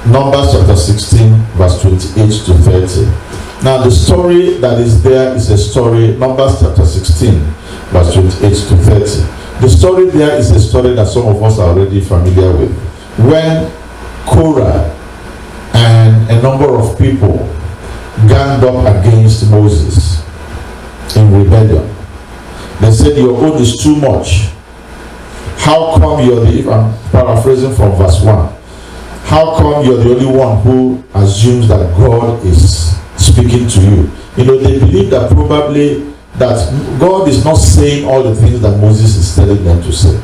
Numbers chapter 16, verse 28 to 30. Now the story that is there is a story, Numbers chapter 16, verse 28 to 30. The story there is a story that some of us are already familiar with. When Korah and a number of people ganged up against Moses in rebellion. They said, your own is too much. How come you're the, if I'm paraphrasing from verse 1, how come you're the only one who assumes that God is speaking to you? You know, they believe that probably that God is not saying all the things that Moses is telling them to say.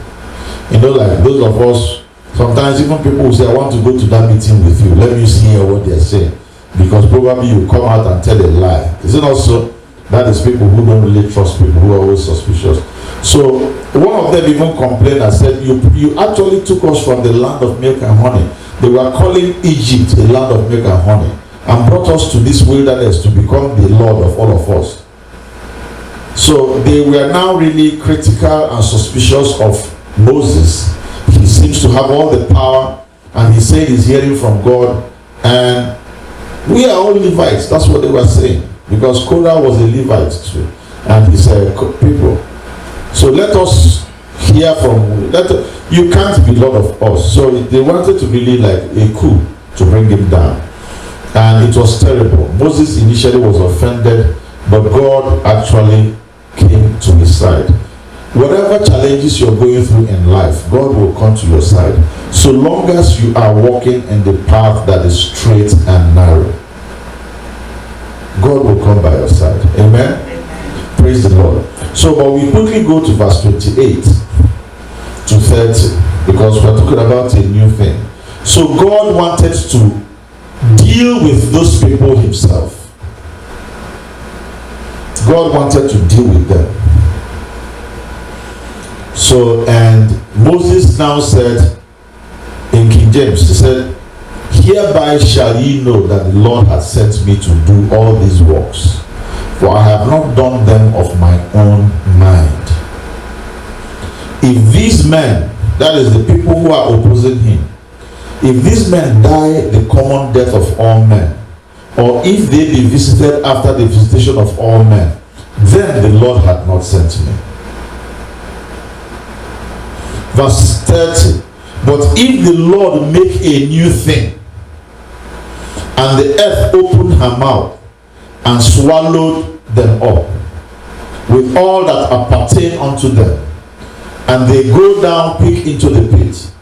You know, like those of us, sometimes even people will say, I want to go to that meeting with you. Let me hear what they're saying. Because probably you come out and tell a lie. Is it not so? That is people who don't really trust people, who are always suspicious. So one of them even complained and said, you actually took us from the land of milk and honey. They were calling Egypt a land of milk and honey, and brought us to this wilderness to become the Lord of all of us. So they were now really critical and suspicious of Moses. He seems to have all the power, and he said he's hearing from God, and we are all Levites. That's what they were saying, because Korah was a Levite too, and his people. So let us hear from, you can't be Lord of us. So they wanted to really like a coup to bring him down, and it was terrible. Moses initially was offended, but God actually came to his side. Whatever challenges you're going through in life, God will come to your side, so long as you are walking in the path that is straight and narrow. God will come by your side. Amen? Praise the Lord. So, but we quickly go to verse 28 to 30, because we're talking about a new thing. So God wanted to deal with those people himself. God wanted to deal with them. So, and Moses now said, in King James, he said, hereby shall ye know that the Lord has sent me to do all these works, for I have not done them of my own mind. If these men, that is the people who are opposing him, if these men die the common death of all men, or if they be visited after the visitation of all men, then the Lord had not sent me. Verse 30. But if the Lord make a new thing, and the earth opened her mouth and swallowed them up with all that appertain unto them, and they go down quick into the pit,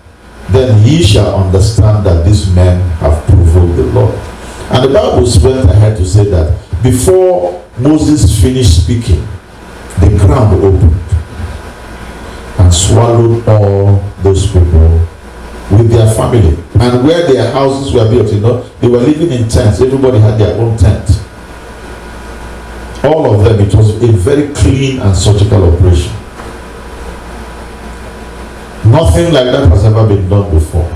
then ye shall understand that these men have provoked the Lord. And the Bible went ahead to say that before Moses finished speaking, the ground opened and swallowed all those people with their family, and where their houses were built, you know, they were living in tents. Everybody had their own tent. All of them. It was a very clean and surgical operation. Nothing like that has ever been done before.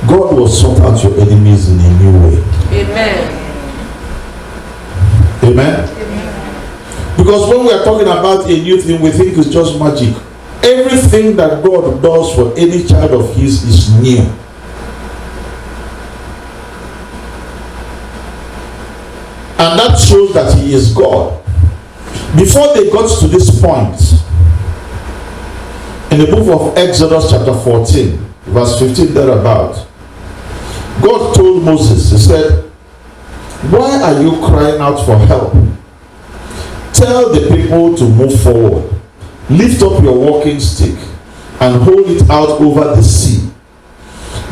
God will sort out your enemies in a new way. Amen. Amen. Amen. Because when we are talking about a new thing, we think it's just magic. Everything that God does for any child of his is new. And that shows that he is God. Before they got to this point, in the book of Exodus chapter 14, verse 15 thereabout, God told Moses, he said, why are you crying out for help? Tell the people to move forward. Lift up your walking stick and hold it out over the sea,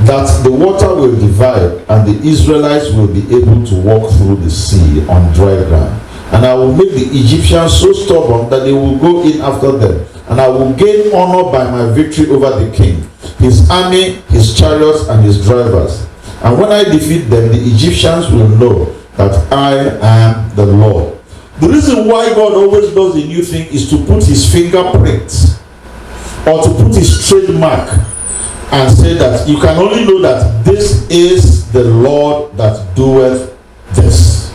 that the water will divide and the Israelites will be able to walk through the sea on dry ground. And I will make the Egyptians so stubborn that they will go in after them. And I will gain honor by my victory over the king, his army, his chariots, and his drivers. And when I defeat them, the Egyptians will know that I am the Lord. The reason why God always does a new thing is to put his fingerprint or to put his trademark and say that you can only know that this is the Lord that doeth this.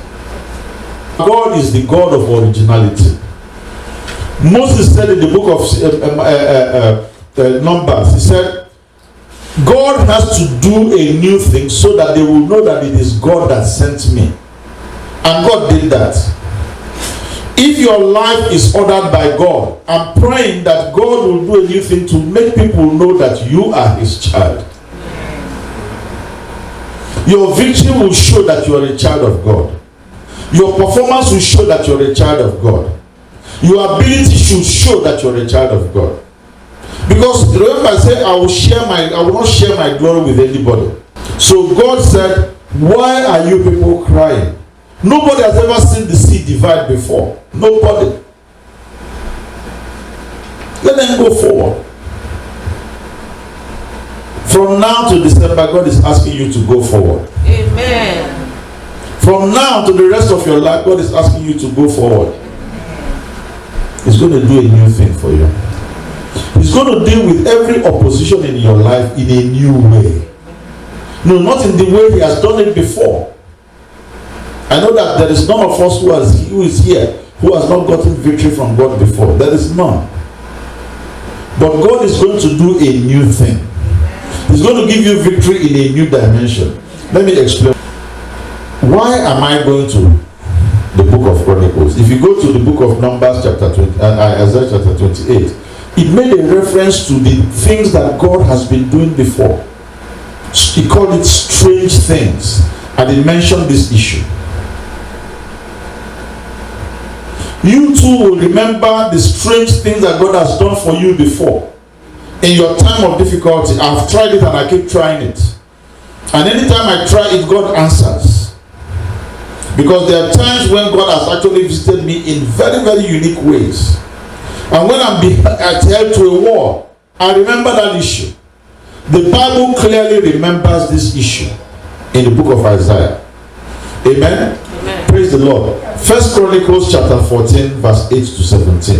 God is the God of originality. Moses said in the book of Numbers, he said, God has to do a new thing so that they will know that it is God that sent me. And God did that. If your life is ordered by God, I'm praying that God will do a new thing to make people know that you are his child. Your victory will show that you are a child of God. Your performance will show that you are a child of God. Your ability should show that you are a child of God. Because remember, I said I will not share my glory with anybody. So God said, why are you people crying? Nobody has ever seen the sea divide before. Nobody. Let them go forward. From now to December, God is asking you to go forward. Amen. From now to the rest of your life, God is asking you to go forward. He's going to do a new thing for you. He's going to deal with every opposition in your life in a new way. No, not in the way he has done it before. I know that there is none of us who is here who has not gotten victory from God before. There is none. But God is going to do a new thing. He's going to give you victory in a new dimension. Let me explain. Why am I going to the book of Chronicles? If you go to the book of Numbers chapter 20, Isaiah chapter 28, it made a reference to the things that God has been doing before. He called it strange things, and it mentioned this issue. You too will remember the strange things that God has done for you before. In your time of difficulty, I've tried it and I keep trying it. And anytime I try it, God answers. Because there are times when God has actually visited me in very, very unique ways. And when I'm held to a wall, I remember that issue. The Bible clearly remembers this issue in the book of Isaiah. Amen? Amen. Praise the Lord. 1 Chronicles chapter 14 verse 8 to 17.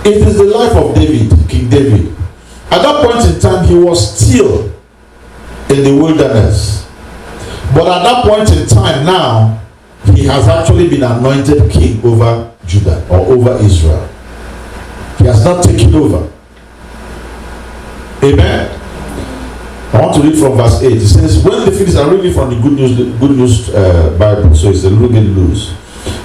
It is the life of David, King David. At that point in time, he was still in the wilderness. But at that point in time now, he has actually been anointed king over Judah or over Israel. He has not taken over. Amen. I want to read from verse 8. It says, when the Philistines, I'm reading from the Good News Bible, so it's a little bit loose.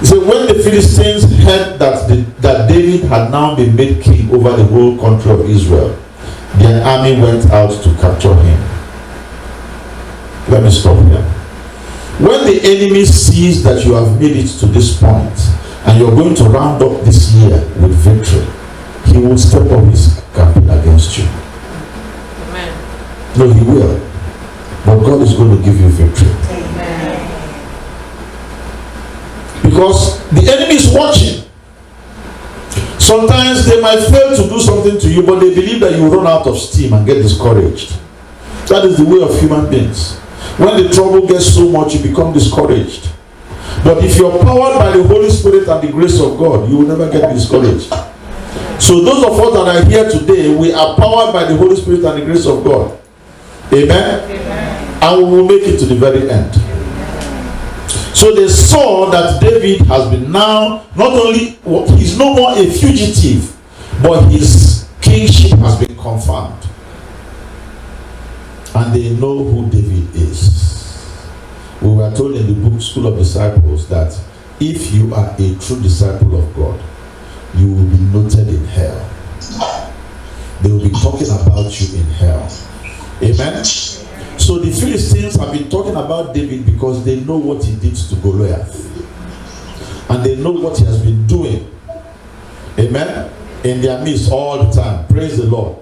It said, when the Philistines heard that David had now been made king over the whole country of Israel, their army went out to capture him. Let me stop here. When the enemy sees that you have made it to this point and you're going to round up this year with victory, he will step up his campaign against you. Amen. No, he will. But God is going to give you victory. Amen. Because the enemy is watching. Sometimes they might fail to do something to you, but they believe that you run out of steam and get discouraged. That is the way of human beings. When the trouble gets so much, you become discouraged. But if you're powered by the Holy Spirit and the grace of God, you will never get discouraged. So those of us that are here today, we are powered by the Holy Spirit and the grace of God. Amen? Amen. And we will make it to the very end. So they saw that David has been now, not only, he's no more a fugitive, but his kingship has been confirmed. And they know who David is. We were told in the book School of Disciples that if you are a true disciple of God, you will be noted in hell. They will be talking about you in hell. Amen? So the Philistines have been talking about David because they know what he did to Goliath. And they know what he has been doing. Amen? In their midst all the time. Praise the Lord.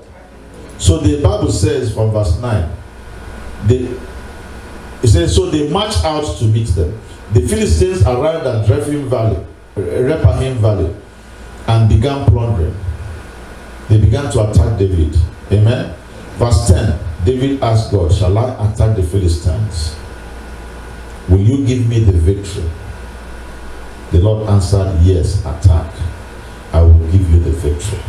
So the Bible says from verse 9, it says, so they marched out to meet them. The Philistines arrived at Rephaim Valley and began plundering. They began to attack David. Amen. Verse 10, David asked God, shall I attack the Philistines? Will you give me the victory? The Lord answered, yes, attack. I will give you the victory.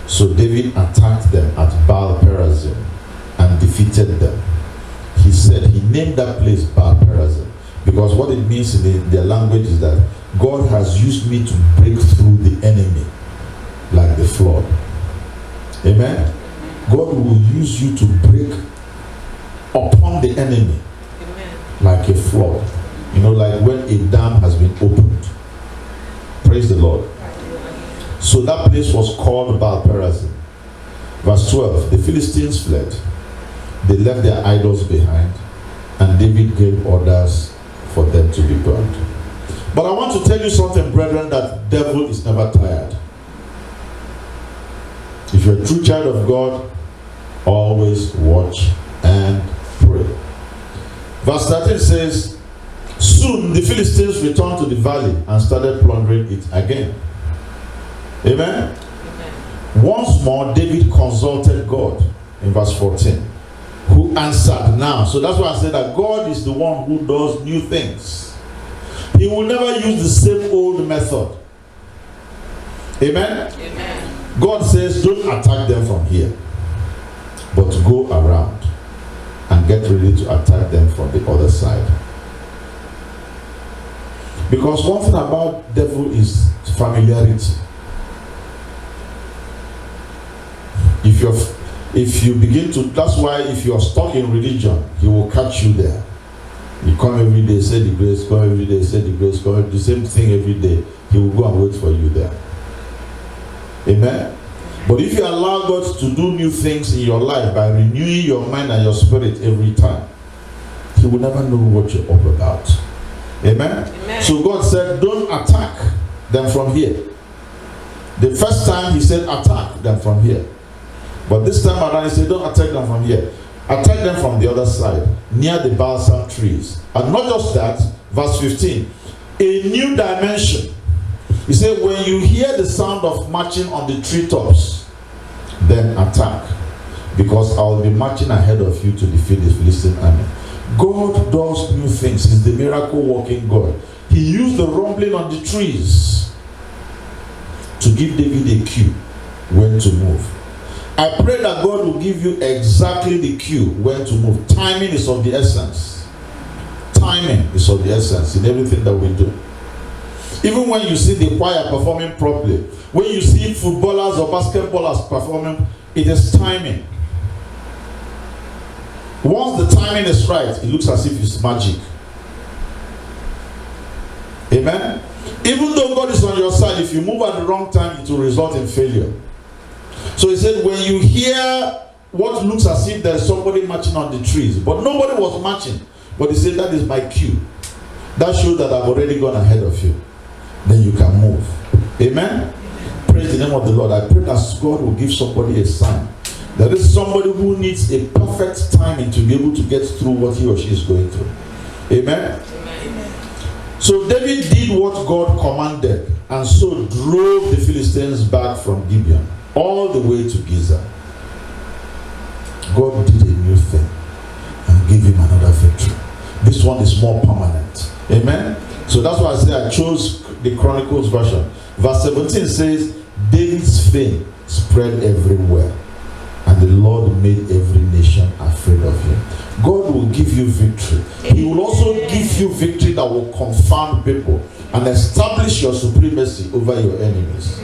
So David attacked them at Baal Perazim and defeated them. He said, he named that place Baal Perazim because what it means in their language is that God has used me to break through the enemy like the flood. Amen. God will use you to break upon the enemy Amen. like a flood. You know, like when a dam has been opened. Praise the Lord. So that place was called Baal-perazim. Verse 12, the Philistines fled. They left their idols behind, and David gave orders for them to be burned. But I want to tell you something, brethren, that the devil is never tired. If you're a true child of God, always watch and pray. Verse 13 says, soon the Philistines returned to the valley and started plundering it again. Amen? Amen. Once more, David consulted God in verse 14, who answered now. So that's why I said that God is the one who does new things. He will never use the same old method. Amen? Amen. God says, don't attack them from here, but go around and get ready to attack them from the other side. Because one thing about devil is familiarity. If you begin to, that's why if you are stuck in religion, he will catch you there. You come every day, say the grace, come every day, say the grace, come the same thing every day. He will go and wait for you there. Amen? But if you allow God to do new things in your life by renewing your mind and your spirit every time, he will never know what you're up about. Amen? Amen. So God said, don't attack them from here. The first time he said, attack them from here. But this time around, he said, don't attack them from here. Attack them from the other side, near the balsam trees. And not just that, verse 15, a new dimension. He said, when you hear the sound of marching on the treetops, then attack. Because I will be marching ahead of you to defeat the Philistine army. God does new things. He's the miracle working God. He used the rumbling on the trees to give David a cue when to move. I pray that God will give you exactly the cue when to move. Timing is of the essence. Timing is of the essence in everything that we do. Even when you see the choir performing properly, when you see footballers or basketballers performing, it is timing. Once the timing is right, it looks as if it's magic. Amen? Even though God is on your side, if you move at the wrong time, it will result in failure. So he said, when you hear what looks as if there's somebody marching on the trees, but nobody was marching, but he said, that is my cue. That shows that I've already gone ahead of you. Then you can move. Amen? Praise the name of the Lord. I pray that God will give somebody a sign. There is somebody who needs a perfect timing to be able to get through what he or she is going through. Amen? Amen. So David did what God commanded, and so drove the Philistines back from Gibeon all the way to Giza. God did a new thing and gave him another victory. This one is more permanent. Amen? So that's why I say I chose the Chronicles version. Verse 17 says, David's fame spread everywhere, and the Lord made every nation afraid of him. God will give you victory. He will also give you victory that will confound people and establish your supremacy over your enemies,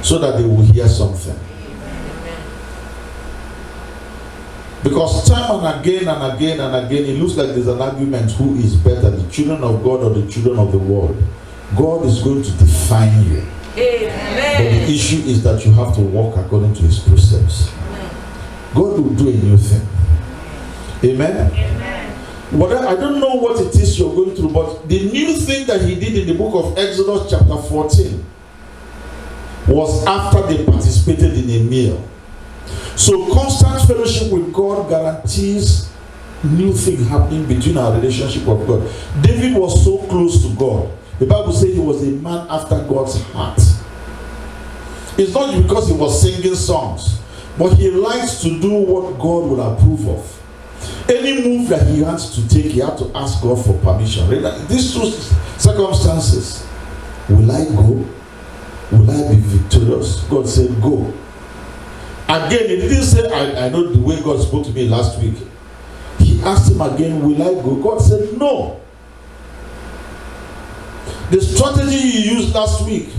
so that they will hear something. Because time and again and again and again, it looks like there's an argument who is better, the children of God or the children of the world. God is going to define you. Amen. But the issue is that you have to walk according to his precepts. God will do a new thing. Amen? Amen. Whatever, I don't know what it is you're going through, but the new thing that he did in the book of Exodus chapter 14 was after they participated in a meal. So constant fellowship with God guarantees new thing happening between our relationship with God. David was so close to God. The Bible says he was a man after God's heart. It's not because he was singing songs, but he likes to do what God will approve of. Any move that he has to take, he has to ask God for permission. These two circumstances, will I go? Will I be victorious? God said, go. Again, he didn't say, I know the way God spoke to me last week. He asked him again, will I go? God said, no. The strategy you used last week.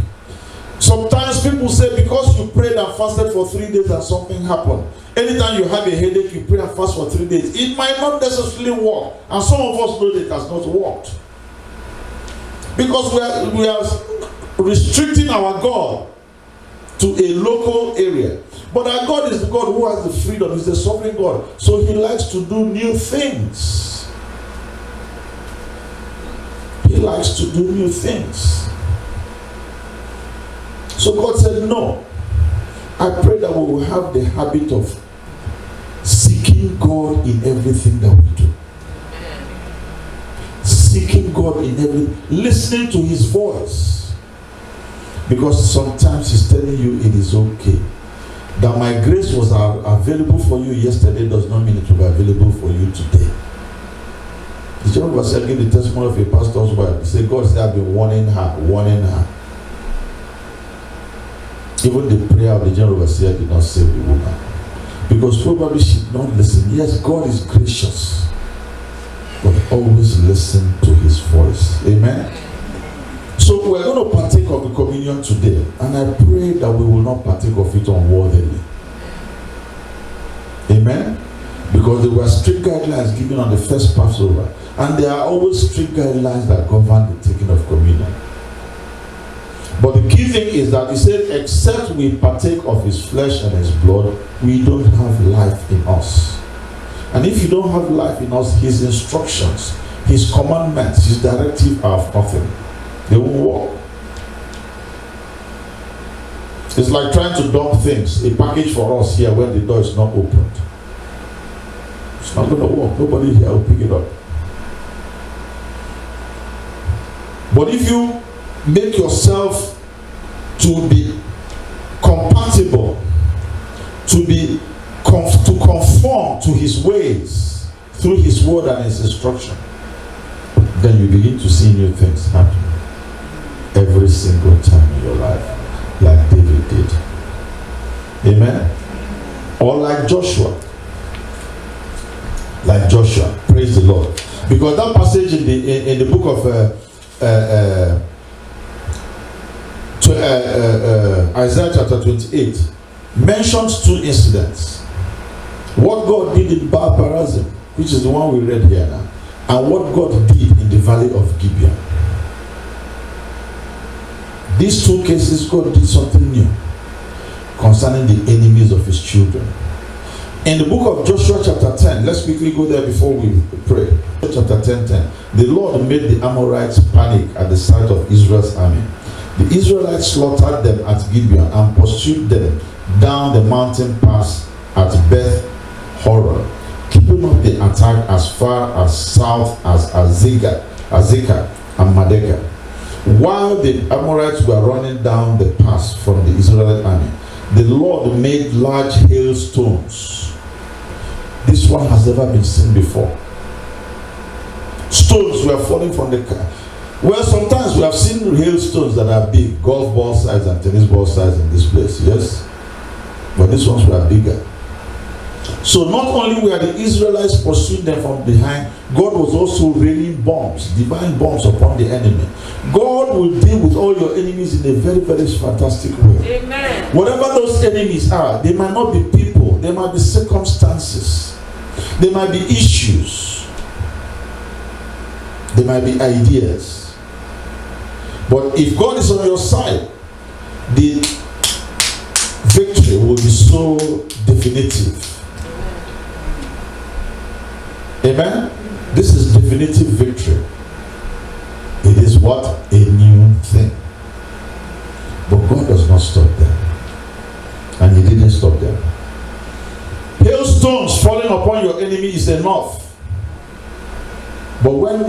Sometimes people say because you prayed and fasted for 3 days and something happened. Anytime you have a headache, you pray and fast for 3 days. It might not necessarily work. And some of us know that it has not worked. Because we are restricting our God to a local area. But our God is the God who has the freedom. He's the sovereign God. So he likes to do new things. He likes to do new things. So God said, no. I pray that we will have the habit of seeking God in everything that we do. Seeking God in everything. Listening to his voice. Because sometimes he's telling you it is okay. That my grace was available for you yesterday does not mean it will be available for you today. The general overseer gave the testimony of a pastor's wife. He said, God said, I've been warning her. Even the prayer of the general overseer did not save the woman. Because probably she did not listen. Yes, God is gracious. But always listen to his voice. Amen? So we're going to partake of the communion today. And I pray that we will not partake of it unworthily. Amen? Because there were strict guidelines given on the first Passover. And there are always strict guidelines that govern the taking of communion. But the key thing is that he said, except we partake of his flesh and his blood, we don't have life in us. And if you don't have life in us, his instructions, his commandments, his directive are of nothing. They won't work. It's like trying to dump things, a package for us here when the door is not opened. It's not going to work. Nobody here will pick it up. But if you make yourself to be compatible, to conform to his ways through his word and his instruction, then you begin to see new things happen every single time in your life, like David did. Amen? Or like Joshua. Praise the Lord. Because that passage in the book of Isaiah chapter 28 mentions two incidents. What God did in Baal Perazim, which is the one we read here now, and what God did in the valley of Gibeon. These two cases, God did something new concerning the enemies of his children. In the book of Joshua chapter 10, let's quickly go there before we pray. Chapter 10, the Lord made the Amorites panic at the sight of Israel's army. The Israelites slaughtered them at Gibeon and pursued them down the mountain pass at Beth Horon, keeping up the attack as far as south as Azekah and Madekah. While the Amorites were running down the pass from the Israelite army, the Lord made large hailstones. This one has never been seen before. Stones were falling from the car. Well, sometimes we have seen hailstones that are big, golf ball size and tennis ball size in this place, yes? But these ones were bigger. So not only were the Israelites pursuing them from behind, God was also raining bombs, divine bombs upon the enemy. God will deal with all your enemies in a very, very fantastic way. Amen. Whatever those enemies are, they might not be people, they might be circumstances, they might be issues, they might be ideas. But if God is on your side, the victory will be so definitive. Amen? This is definitive victory. It is what? A new thing. But God does not stop there. And he didn't stop there. Hailstones falling upon your enemy is enough. But when,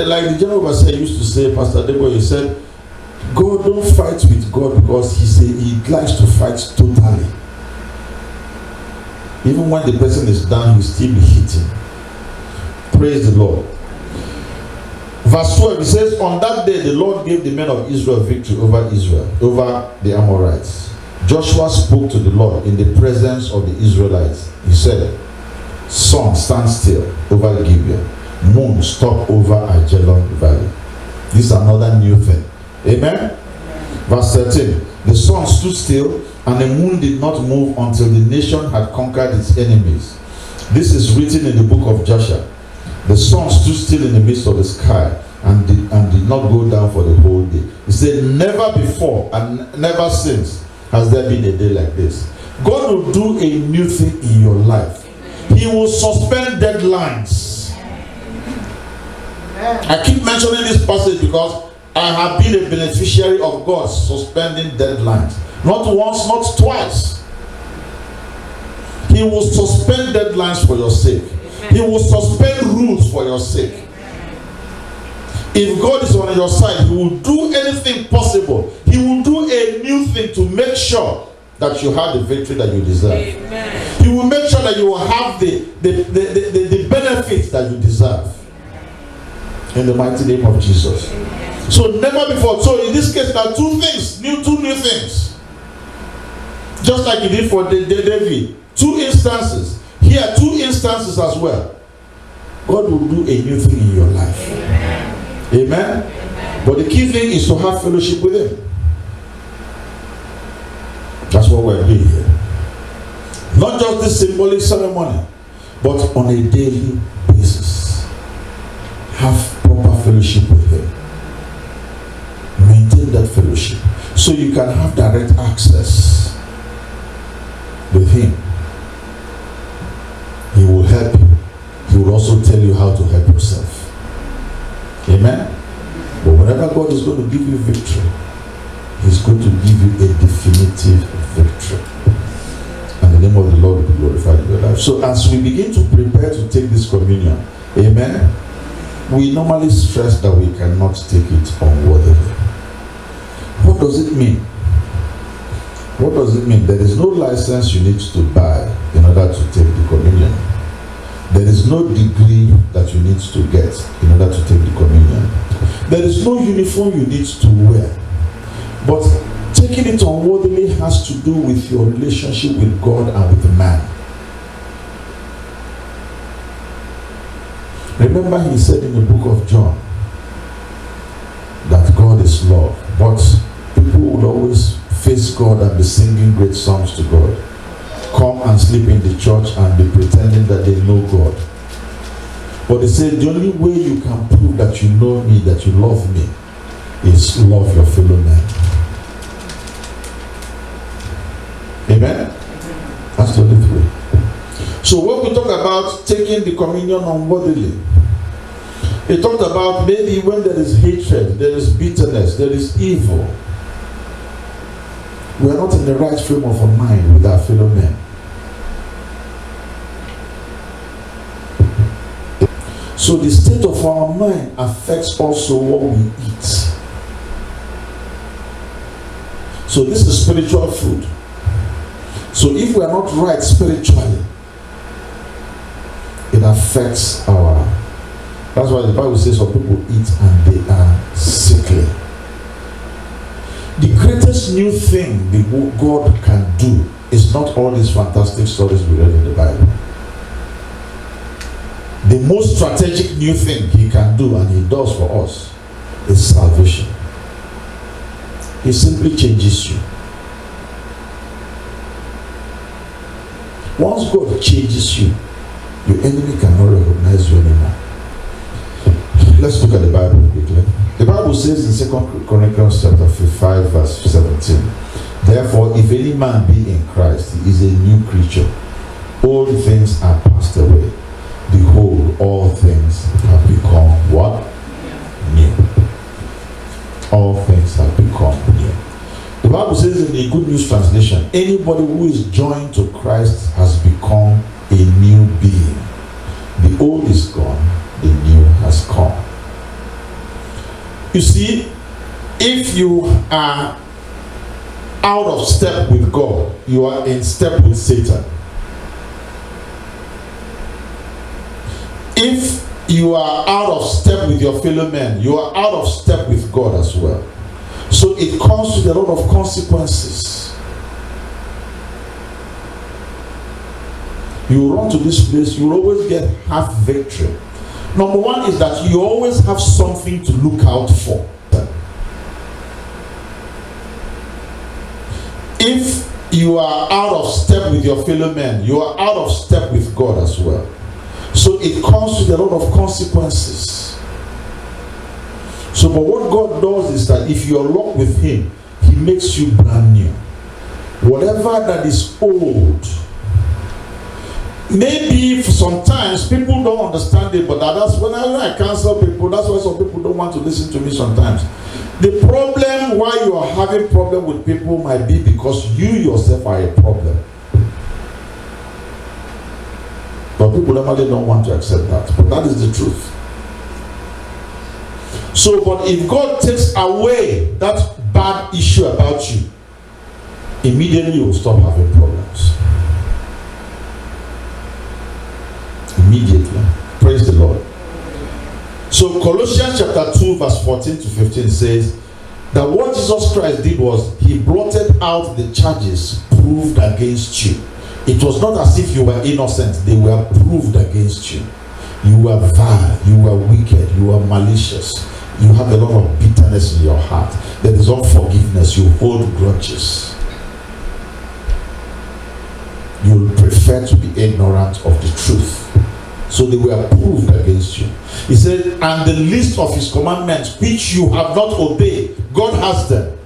like the general overseer used to say, Pastor Debo, he said, God, don't fight with God because he likes to fight totally. Even when the person is down, he still be hitting. Praise the Lord. Verse 12, it says, on that day the Lord gave the men of Israel victory over the Amorites. Joshua spoke to the Lord in the presence of the Israelites. He said, sun, stand still over Gibeon. Moon, stop over Ajalon Valley. This is another new thing. Amen? Verse 13. The sun stood still, and the moon did not move until the nation had conquered its enemies. This is written in the book of Joshua. The sun stood still in the midst of the sky and did not go down for the whole day. He said, never before and never since has there been a day like this. God will do a new thing in your life. He will suspend deadlines. I keep mentioning this passage because I have been a beneficiary of God suspending deadlines. Not once, not twice. He will suspend deadlines for your sake. He will suspend rules for your sake. If God is on your side, He will do anything possible. He will do a new thing to make sure that you have the victory that you deserve. Amen. He will make sure that you will have the benefits that you deserve. In the mighty name of Jesus. Amen. So never before. So in this case, there are two new things. Just like He did for David. Two instances. Here, two instances as well. God will do a new thing in your life. Amen. Amen. Amen. But the key thing is to have fellowship with Him. That's what we're doing here. Not just this symbolic ceremony, but on a daily basis. Have proper fellowship with Him. Maintain that fellowship so you can have direct access with Him. He will help you. He will also tell you how to help yourself. Amen. But whenever God is going to give you victory, He's going to give you a definitive victory. And the name of the Lord will be glorified in your life. So as we begin to prepare to take this communion, amen, we normally stress that we cannot take it unworthily. What does it mean? What does it mean? There is no license you need to buy in order to take the communion. There is no degree that you need to get in order to take the communion. There is no uniform you need to wear. But taking it unworthily has to do with your relationship with God and with man. Remember, He said in the book of John that God is love. But people will always face God and be singing great songs to God. Come and sleep in the church and be pretending that they know God. But they say the only way you can prove that you know me, that you love me, is love your fellow man. Amen? That's the only way. So when we talk about taking the communion unworthily, it talked about maybe when there is hatred, there is bitterness, there is evil. We are not in the right frame of mind with our fellow men. So the state of our mind affects also what we eat. So this is spiritual food. So if we are not right spiritually, it affects our... That's why the Bible says some people eat and they are sickly. The greatest new thing that God can do is not all these fantastic stories we read in the Bible. The most strategic new thing He can do, and He does for us, is salvation. He simply changes you. Once God changes you, your enemy cannot recognize you anymore. Let's look at the Bible quickly. The Bible says in 2 Corinthians chapter 5 verse 17, therefore if any man be in Christ, he is a new creature. Old things are passed away. Behold, all things have become what? New. All things have become new. The Bible says in the Good News Translation, anybody who is joined to Christ has become a new being. The old is gone, the new has come. You see, if you are out of step with God, you are in step with Satan. If you are out of step with your fellow men, you are out of step with God as well. So it comes with a lot of consequences. You run to this place, you will always get half victory. Number one is that you always have something to look out for. if you are out of step with your fellow men, you are out of step with God as well. So it comes with a lot of consequences. So, but what God does is that if you are locked with Him, He makes you brand new. Whatever that is old, maybe sometimes people don't understand it, but that's when I counsel people, that's why some people don't want to listen to me sometimes. The problem why you are having problem with people might be because you yourself are a problem. But people normally don't want to accept that. But that is the truth. So, but if God takes away that bad issue about you, immediately you will stop having problems. Immediately. Praise the Lord. So Colossians chapter 2 verse 14 to 15 says that what Jesus Christ did was He blotted out the charges proved against you. It was not as if you were innocent. They were proved against you. You were vile, you were wicked, you were malicious. You have a lot of bitterness in your heart. There is unforgiveness. You hold grudges. You will prefer to be ignorant of the truth. So they were proved against you. He said, and the list of His commandments which you have not obeyed, God has them.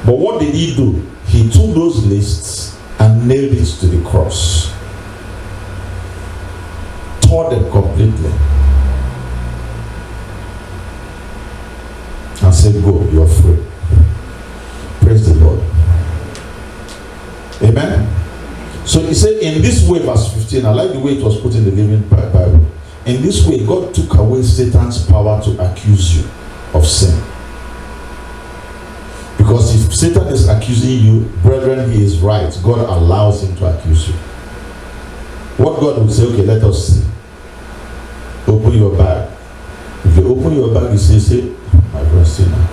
But what did He do? He took those lists and nailed it to the cross. Tore them completely. And said, go, you're free. Praise the Lord. Amen. So He said, in this way, verse 15, I like the way it was put in the Living Bible. In this way, God took away Satan's power to accuse you of sin. Because if Satan is accusing you, brethren, he is right. God allows him to accuse you. What God will say, okay, let us see. Open your bag. If you open your bag, you say, my friend, sinner.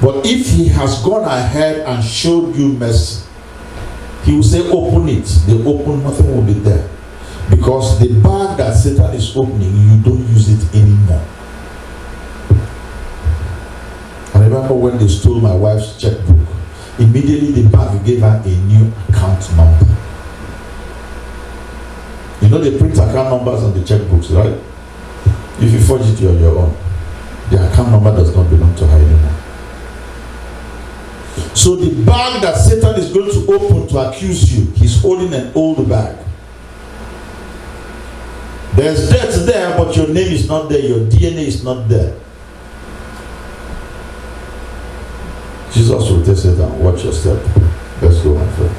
But if he has gone ahead and showed you mercy, he will say, open it. They open, nothing will be there. Because the bag that Satan is opening, you don't use it anymore. I remember when they stole my wife's checkbook, immediately the bank gave her a new account number. You know they print account numbers on the checkbooks, right? If you forge it, you're on your own. The account number does not belong to her anymore. So the bag that Satan is going to open to accuse you, he's holding an old bag. There's death there, but your name is not there, your DNA is not there. Jesus will tell Satan, watch your step. Let's go, my friend.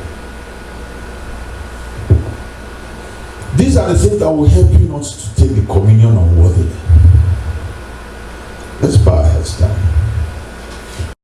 These are the things that will help you not to take the communion unworthily. Let's bow our heads down.